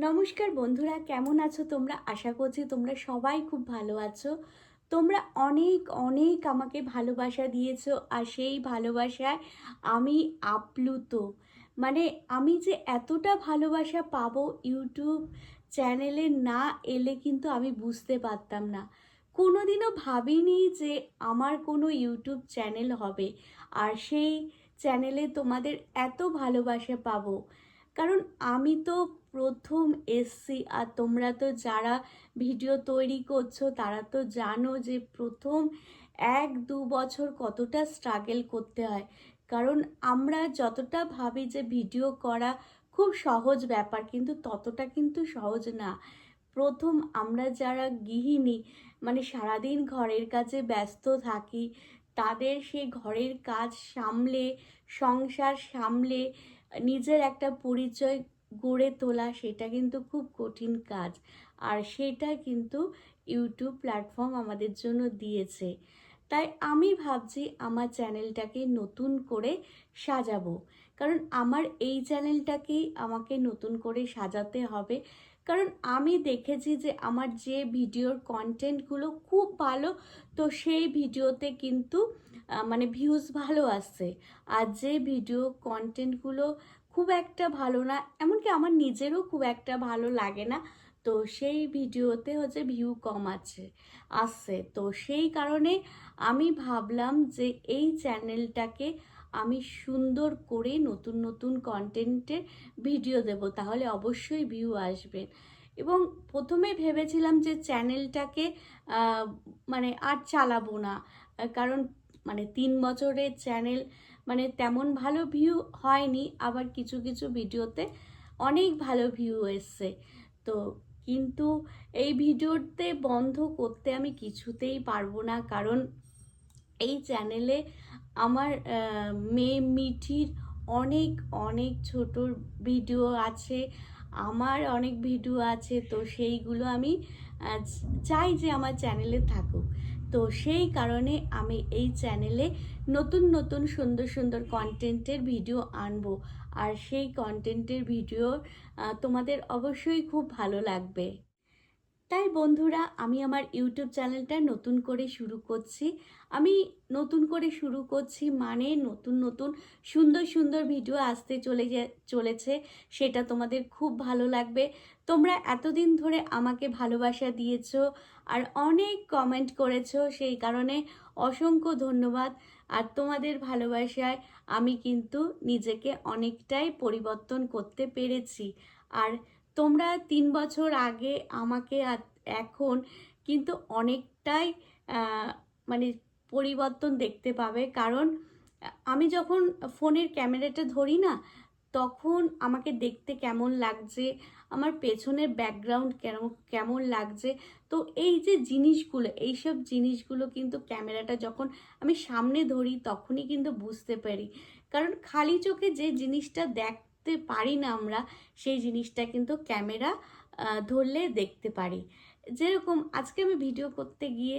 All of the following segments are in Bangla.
নমস্কার বন্ধুরা, কেমন আছো তোমরা? আশা করছি তোমরা সবাই খুব ভালো আছো। তোমরা অনেক অনেক আমাকে ভালোবাসা দিয়েছো, আর সেই ভালোবাসায় আমি আপ্লুত। মানে আমি যে এতটা ভালোবাসা পাবো ইউটিউব চ্যানেলে না এলে কিন্তু আমি বুঝতে পারতাম না। কোনোদিনও ভাবিনি যে আমার কোনো ইউটিউব চ্যানেল হবে, আর সেই চ্যানেলে তোমাদের এত ভালোবাসা পাবো। কারণ আমি তো প্রথম এসছি, আর তোমরা তো যারা ভিডিও তৈরি করছো তারা তো জানো যে প্রথম 1-2 বছর কতটা স্ট্রাগল করতে হয়। কারণ আমরা যতটা ভাবি যে ভিডিও করা খুব সহজ ব্যাপার, কিন্তু ততটা কিন্তু সহজ না। প্রথম আমরা যারা গৃহিণী, মানে সারাদিন ঘরের কাজে ব্যস্ত থাকি, তাদের সেই ঘরের কাজ সামলে, সংসার সামলে নিজের একটা পরিচয় গড়ে তোলা, সেটা কিন্তু খুব কঠিন কাজ। আর সেটা কিন্তু ইউটিউব প্ল্যাটফর্ম আমাদের জন্য দিয়েছে। তাই আমি ভাবছি আমার চ্যানেলটাকে নতুন করে সাজাবো। কারণ আমার এই চ্যানেলটাকেই আমাকে নতুন করে সাজাতে হবে। কারণ আমি দেখেছি যে আমার যে ভিডিওর কন্টেন্টগুলো খুব ভালো, তো সেই ভিডিওতে কিন্তু মানে ভিউজ ভালো আসছে। আর যে ভিডিও কন্টেন্টগুলো খুব একটা ভালো না, এমনকি আমার নিজেরও খুব একটা ভালো লাগে না, তো সেই ভিডিওতে হচ্ছে ভিউ কম আসছে। তো সেই কারণে আমি ভাবলাম যে এই চ্যানেলটাকে আমি সুন্দর করে নতুন নতুন কন্টেন্টের ভিডিও দেব, তাহলে অবশ্যই ভিউ আসবে। এবং প্রথমে ভেবেছিলাম যে চ্যানেলটাকে মানে আর চালাবো না। কারণ মানে 3 বছরের চ্যানেল, মানে তেমন ভালো ভিউ হয়নি, আবার কিছু কিছু ভিডিওতে অনেক ভালো ভিউ এসছে। তো কিন্তু এই ভিডিওতে বন্ধ করতে আমি কিছুতেই পারবো না। কারণ এই চ্যানেলে আমার মেয়ে মিঠির অনেক অনেক ছোট ভিডিও আছে, আমার অনেক ভিডিও আছে, তো সেইগুলো আমি আহ, চাই যে আমার চ্যানেলে থাকুক। তো সেই কারণে আমি এই চ্যানেলে নতুন নতুন সুন্দর সুন্দর কন্টেন্টের ভিডিও আনবো। আর সেই কন্টেন্টের ভিডিও তোমাদের অবশ্যই খুব ভালো লাগবে। তাই বন্ধুরা, আমি আমার ইউটিউব চ্যানেলটা নতুন করে শুরু করছি। আমি নতুন করে শুরু করছি মানে নতুন নতুন সুন্দর সুন্দর ভিডিও আসতে চলেছে। সেটা তোমাদের খুব ভালো লাগবে। তোমরা এতদিন ধরে আমাকে ভালোবাসা দিয়েছো, আর অনেক কমেন্ট করেছো, সেই কারণে অসংখ্য ধন্যবাদ। আর তোমাদের ভালোবাসায় আমি কিন্তু নিজেকে অনেকটাই পরিবর্তন করতে পেরেছি। আর তোমরা 3 বছর আগে আমাকে আর এখন কিন্তু অনেকটাই মানে পরিবর্তন দেখতে পাবে। কারণ আমি যখন ফোনের ক্যামেরাটা ধরি না, তখন আমাকে দেখতে কেমন লাগছে, আমার পেছনের ব্যাকগ্রাউন্ড কেমন লাগছে। তো এই যে জিনিসগুলো, এইসব জিনিসগুলো কিন্তু ক্যামেরাটা যখন আমি সামনে ধরি তখনই কিন্তু বুঝতে পারি। কারণ খালি চোখে যে জিনিসটা দেখতে পারি না আমরা, সেই জিনিসটা কিন্তু ক্যামেরা ধরলে দেখতে পারি। যেরকম আজকে আমি ভিডিও করতে গিয়ে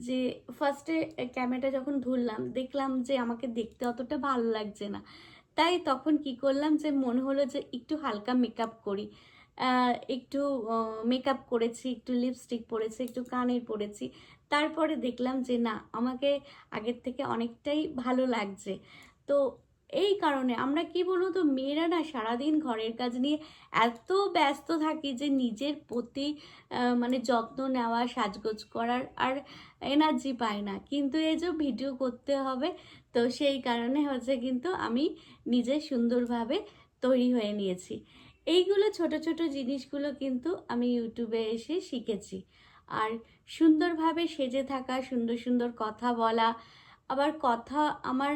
যে ফার্স্টে ক্যামেরাটা যখন ধরলাম, দেখলাম যে আমাকে দেখতে অতটা ভালো লাগছে না। তাই তখন কি করলাম, যে মনে হলো যে একটু হালকা মেকআপ করি। একটু মেকআপ করেছি, একটু লিপস্টিক পরেছি, একটু কানের পরেছি। তারপরে দেখলাম যে না, আমাকে আগের থেকে অনেকটাই ভালো লাগছে। তো এই কারণে আমরা কি বলবো তো, মেয়েরা না সারাদিন ঘরের কাজ নিয়ে এত ব্যস্ত থাকি যে নিজের প্রতি মানে যত্ন নেওয়া, সাজগোজ করার আর এনার্জি পাই না। কিন্তু এই যে ভিডিও করতে হবে, তো সেই কারণে হচ্ছে কিন্তু আমি নিজে সুন্দরভাবে তৈরি হয়ে নিয়েছি। এইগুলো ছোট ছোট জিনিসগুলো কিন্তু আমি ইউটিউবে এসে শিখেছি। আর সুন্দরভাবে সেজে থাকা, সুন্দর সুন্দর কথা বলা, আবার কথা আমার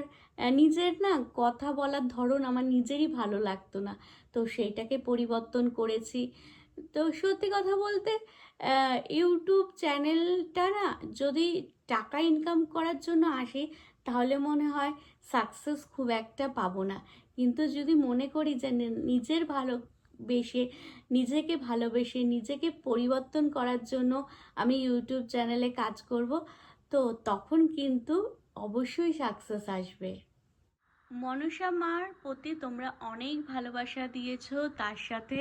নিজের না কথা বলার ধরন আমার নিজেরই ভালো লাগতো না, তো সেইটাকে পরিবর্তন করেছি। তো সত্যি কথা বলতে ইউটিউব চ্যানেলটা না যদি টাকা ইনকাম করার জন্য আসি, তাহলে মনে হয় সাকসেস খুব একটা পাবো না। কিন্তু যদি মনে করি যে নিজের ভালোবেসে নিজেকে পরিবর্তন করার জন্য আমি ইউটিউব চ্যানেলে কাজ করব, তো তখন কিন্তু অবশ্যই সাকসেস আসবে। মনসা মার প্রতি তোমরা অনেক ভালোবাসা দিয়েছো, তার সাথে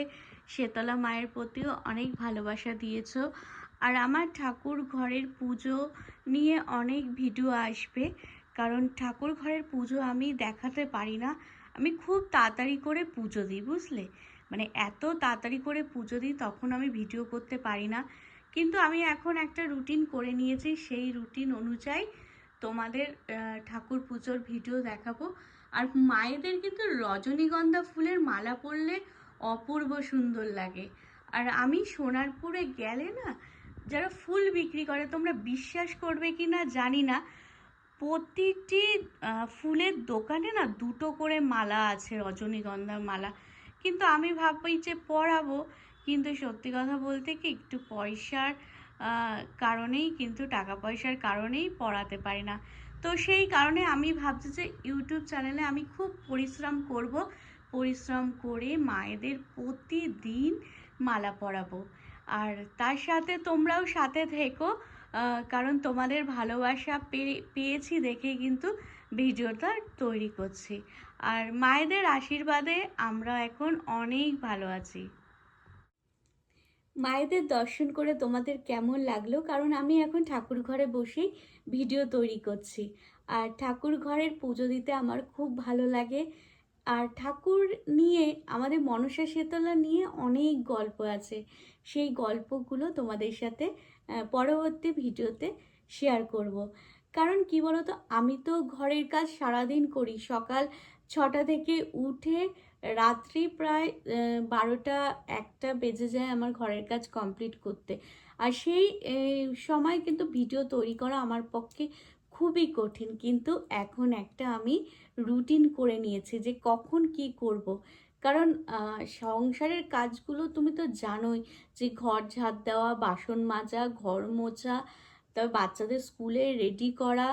শেতলা মায়ের প্রতিও অনেক ভালোবাসা দিয়েছো। আর আমার ঠাকুর ঘরের পুজো নিয়ে অনেক ভিডিও আসবে, কারণ ঠাকুর ঘরের পুজো আমি দেখাতে পারি না। আমি খুব তাড়াতাড়ি করে পুজো দিই, বুঝলে, মানে এত তাড়াতাড়ি করে পুজো দিই, তখন আমি ভিডিও করতে পারি না। কিন্তু আমি এখন একটা রুটিন করে নিয়েছি, সেই রুটিন অনুযায়ী তোমাদের ঠাকুর পুজোর ভিডিও দেখাবো। আর মায়েদের কিন্তু রজনীগন্ধা ফুলের মালা পরলে অপূর্ব সুন্দর লাগে। আর আমি সোনারপুরে গেলে না, যারা ফুল বিক্রি করে, তোমরা বিশ্বাস করবে কি না জানি না, প্রতিটি ফুলের দোকানে না দুটো করে মালা আছে, রজনীগন্ধার মালা। কিন্তু আমি ভাবি যে পরাবো, কিন্তু সত্যি কথা বলতে কি একটু পয়সার কারণেই, কিন্তু টাকা পয়সার কারণেই পরাতে পারি না। তো সেই কারণে আমি ভাবছি যে ইউটিউব চ্যানেলে আমি খুব পরিশ্রম করব, পরিশ্রম করে মায়েদের প্রতিদিন মালা পরাবো। আর তার সাথে তোমরাও সাথে থেকো, কারণ তোমাদের ভালোবাসা পেয়েছি দেখে কিন্তু ভিডিওটা তৈরি করছি। আর মায়েদের আশীর্বাদে আমরা এখন অনেক ভালো আছি। মায়েদের দর্শন করে তোমাদের কেমন লাগলো? কারণ আমি এখন ঠাকুর ঘরে বসেই ভিডিও তৈরি করছি। আর ঠাকুর ঘরের পুজো দিতে আমার খুব ভালো লাগে। আর ঠাকুর নিয়ে, আমাদের মনসা শীতলা নিয়ে অনেক গল্প আছে। সেই গল্পগুলো তোমাদের সাথে পরবর্তী ভিডিওতে শেয়ার করব। কারণ কি বলতো, আমি তো ঘরের কাজ সারাদিন করি, সকাল 6টা থেকে উঠে রাত্রি প্রায় 12টা 1টা বেজে যায় আমার ঘরের কাজ কমপ্লিট করতে। আর সেই সময় কিন্তু ভিডিও তৈরি করা আমার পক্ষে খুবই কঠিন। কিন্তু এখন একটা আমি রুটিন করে নিয়েছি যে কখন কি করব। কারণ সংসারের কাজগুলো তুমি তো জানোই, যে ঘর ঝাড় দেওয়া, বাসন মাজা, ঘর মোছা, তারপর বাচ্চাদের স্কুলে রেডি করা,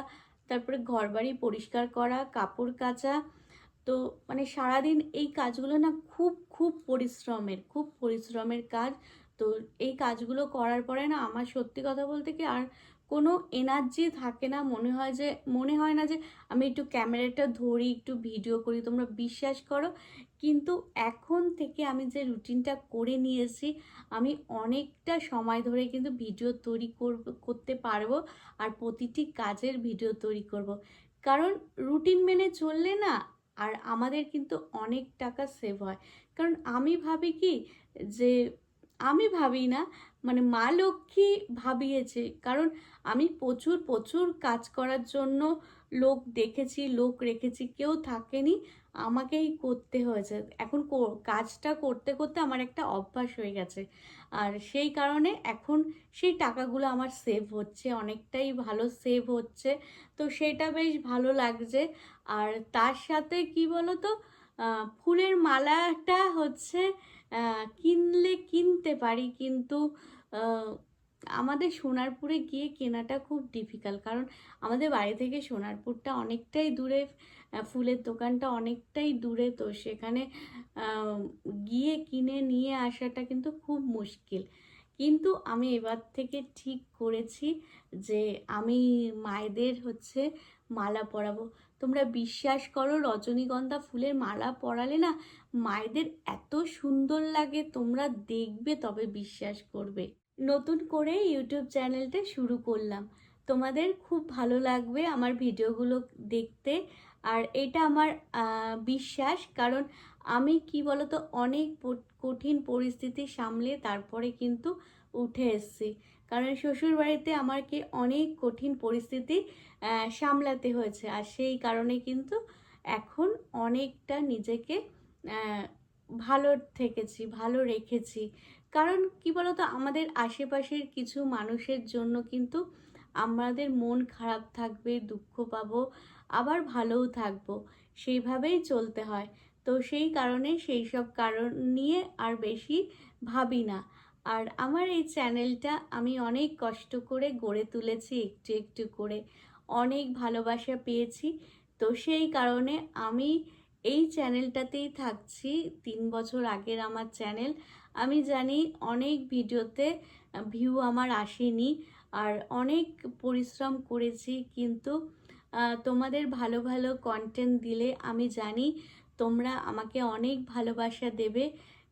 তারপরে ঘরবাড়ি পরিষ্কার করা, কাপড় কাচা। তো মানে সারাদিন এই কাজগুলো না খুব খুব পরিশ্রমের কাজ। তো এই কাজগুলো করার পরে না আমার সত্যি কথা বলতে কি আর কোনো এনার্জি থাকে না। মনে হয় না যে আমি একটু ক্যামেরাটা ধরি, একটু ভিডিও করি। তোমরা বিশ্বাস করো, কিন্তু এখন থেকে আমি যে রুটিনটা করে নিয়েছি, আমি অনেকটা সময় ধরে কিন্তু ভিডিও তৈরি করতে পারবো। আর প্রতিটি কাজের ভিডিও তৈরি করব। কারণ রুটিন মেনে চললে না, আর আমাদের কিন্তু অনেক টাকা সেভ হয়। কারণ আমি ভাবি কি, যে আমি ভাবি না, মানে মা লক্ষ্মী ভাবিয়েছে। কারণ আমি প্রচুর প্রচুর কাজ করার জন্য লোক দেখেছি, লোক রেখেছি, কেউ থাকেনি, আমাকেই করতে হয়েছে। এখন কাজটা করতে করতে আমার একটা অভ্যাস হয়ে গেছে। আর সেই কারণে এখন সেই টাকাগুলো আমার সেভ হচ্ছে, অনেকটাই ভালো সেভ হচ্ছে। তো সেটা বেশ ভালো লাগছে। আর তার সাথে কি বলতো, ফুলের মালাটা হচ্ছে কিনতে পারি, কিন্তু আমাদের সোনারপুরে গিয়ে কেনাটা খুব ডিফিকাল্ট। কারণ আমাদের বাড়ি থেকে সোনারপুরটা অনেকটাই দূরে, ফুলের দোকানটা অনেকটাই দূরে। তো সেখানে গিয়ে কিনে নিয়ে আসাটা কিন্তু খুব মুশকিল। কিন্তু আমি এবার থেকে ঠিক করেছি যে আমি মায়েদের হচ্ছে মালা পরাবো। তোমরা বিশ্বাস করো, রজনীগন্ধা ফুলের মালা পরালে না মায়েদের এত সুন্দর লাগে, তোমরা দেখবে তবে বিশ্বাস করবে। নতুন করে ইউটিউব চ্যানেলটা শুরু করলাম, তোমাদের খুব ভালো লাগবে আমার ভিডিওগুলো দেখতে। আর এটা আমার বিশ্বাস। কারণ আমি কি বলতো, অনেক কঠিন পরিস্থিতি সামলে তারপরে কিন্তু উঠে এসেছি। কারণ শ্বশুর বাড়িতে আমাকে অনেক কঠিন পরিস্থিতি সামলাতে হয়েছে। আর সেই কারণে কিন্তু এখন অনেকটা নিজেকে ভালো থেকেছি, ভালো রেখেছি। কারণ কি বলতো, আমাদের আশেপাশের কিছু মানুষের জন্য কিন্তু আমাদের মন খারাপ থাকবে, দুঃখ পাবো, আবার ভালোও থাকবো, সেইভাবেই চলতে হয়। তো সেই কারণে সেই সব কারণ নিয়ে আর বেশি ভাবি না। আর আমার এই চ্যানেলটা আমি অনেক কষ্ট করে গড়ে তুলেছি, একটু একটু করে অনেক ভালোবাসা পেয়েছি। তো সেই কারণে আমি এই চ্যানেলটাতেই থাকছি। 3 বছর আগের আমার চ্যানেল। আমি জানি অনেক ভিডিওতে ভিউ আমার আসেনি, আর অনেক পরিশ্রম করেছি, কিন্তু তোমাদের ভালো ভালো কন্টেন্ট দিলে আমি জানি তোমরা আমাকে অনেক ভালোবাসা দেবে।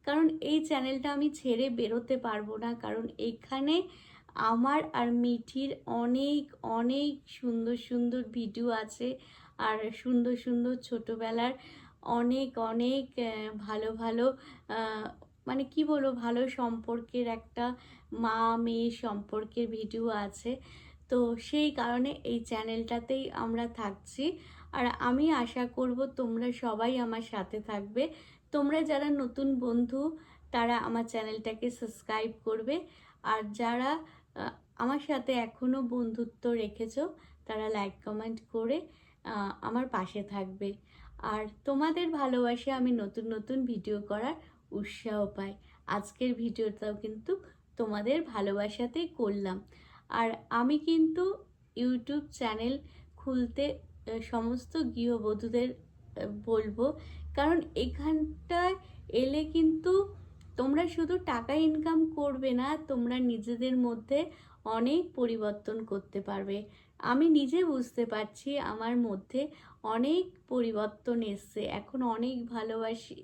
কারণ এই চ্যানেলটা আমি ছেড়ে বেরোতে পারবো না, কারণ এখানে আমার আর মিঠির অনেক অনেক সুন্দর সুন্দর ভিডিও আছে, আর সুন্দর সুন্দর ছোটোবেলার অনেক অনেক ভালো ভালো মানে কি বলবো, ভালো সম্পর্কের একটা মা মেয়ে সম্পর্কের ভিডিও আছে। তো সেই কারণে এই চ্যানেলটাতেই আমরা থাকছি, আর আমি আশা করব তোমরা সবাই আমার সাথে থাকবে। তোমরা যারা নতুন বন্ধু তারা আমার চ্যানেলটাকে সাবস্ক্রাইব করবে, আর যারা আহ, আমার সাথে এখনও বন্ধুত্ব রেখেছো তারা লাইক কমেন্ট করে আমার পাশে থাকবে। আর তোমাদের ভালোবাসে আমি নতুন নতুন ভিডিও করার উৎসাহ পাই। আজকের ভিডিওটাও কিন্তু তোমাদের ভালোবাসাতেই করলাম। আর আমি কিন্তু ইউটিউব চ্যানেল খুলতে সমস্ত গৃহবধূদের বলবো, কারণ এখানটায় এলে কিন্তু তোমরা শুধু টাকা ইনকাম করবে না, তোমরা নিজেদের মধ্যে অনেক পরিবর্তন করতে পারবে। আমি নিজে বুঝতে পারছি আমার মধ্যে অনেক পরিবর্তন এসছে, এখন অনেক ভালোবাসি,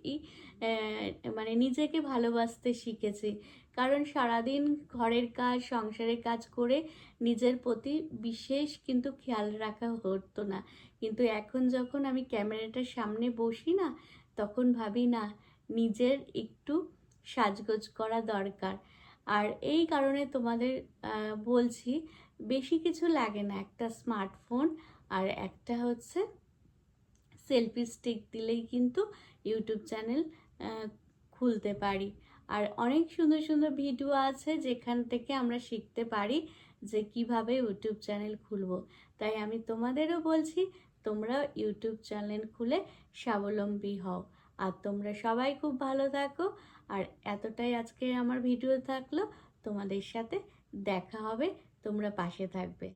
মানে নিজেকে ভালোবাসতে শিখেছি। কারণ সারাদিন ঘরের কাজ সংসারের কাজ করে নিজের প্রতি বিশেষ কিন্তু খেয়াল রাখা হতো না, কিন্তু এখন যখন আমি ক্যামেরাটার সামনে বসি না, তখন ভাবি না নিজের একটু সাজগোজ করা দরকার। আর এই কারণে তোমাদের বলছি, বেশি কিছু লাগে না, একটা স্মার্টফোন আর একটা হচ্ছে সেলফি স্টিক দিলেই কিন্তু ইউটিউব চ্যানেল খুলতে পারি। আর অনেক সুন্দর সুন্দর ভিডিও আছে যেখান থেকে আমরা শিখতে পারি যে কিভাবে ইউটিউব চ্যানেল খুলব। তাই আমি তোমাদেরও বলছি তোমরা ইউটিউব চ্যানেল খুলে স্বাবলম্বী হও। আর তোমরা সবাই খুব ভালো থাকো। আর এতটাই আজকে আমার ভিডিও থাকলো, তোমাদের সাথে দেখা হবে, তোমরা পাশে থাকবে।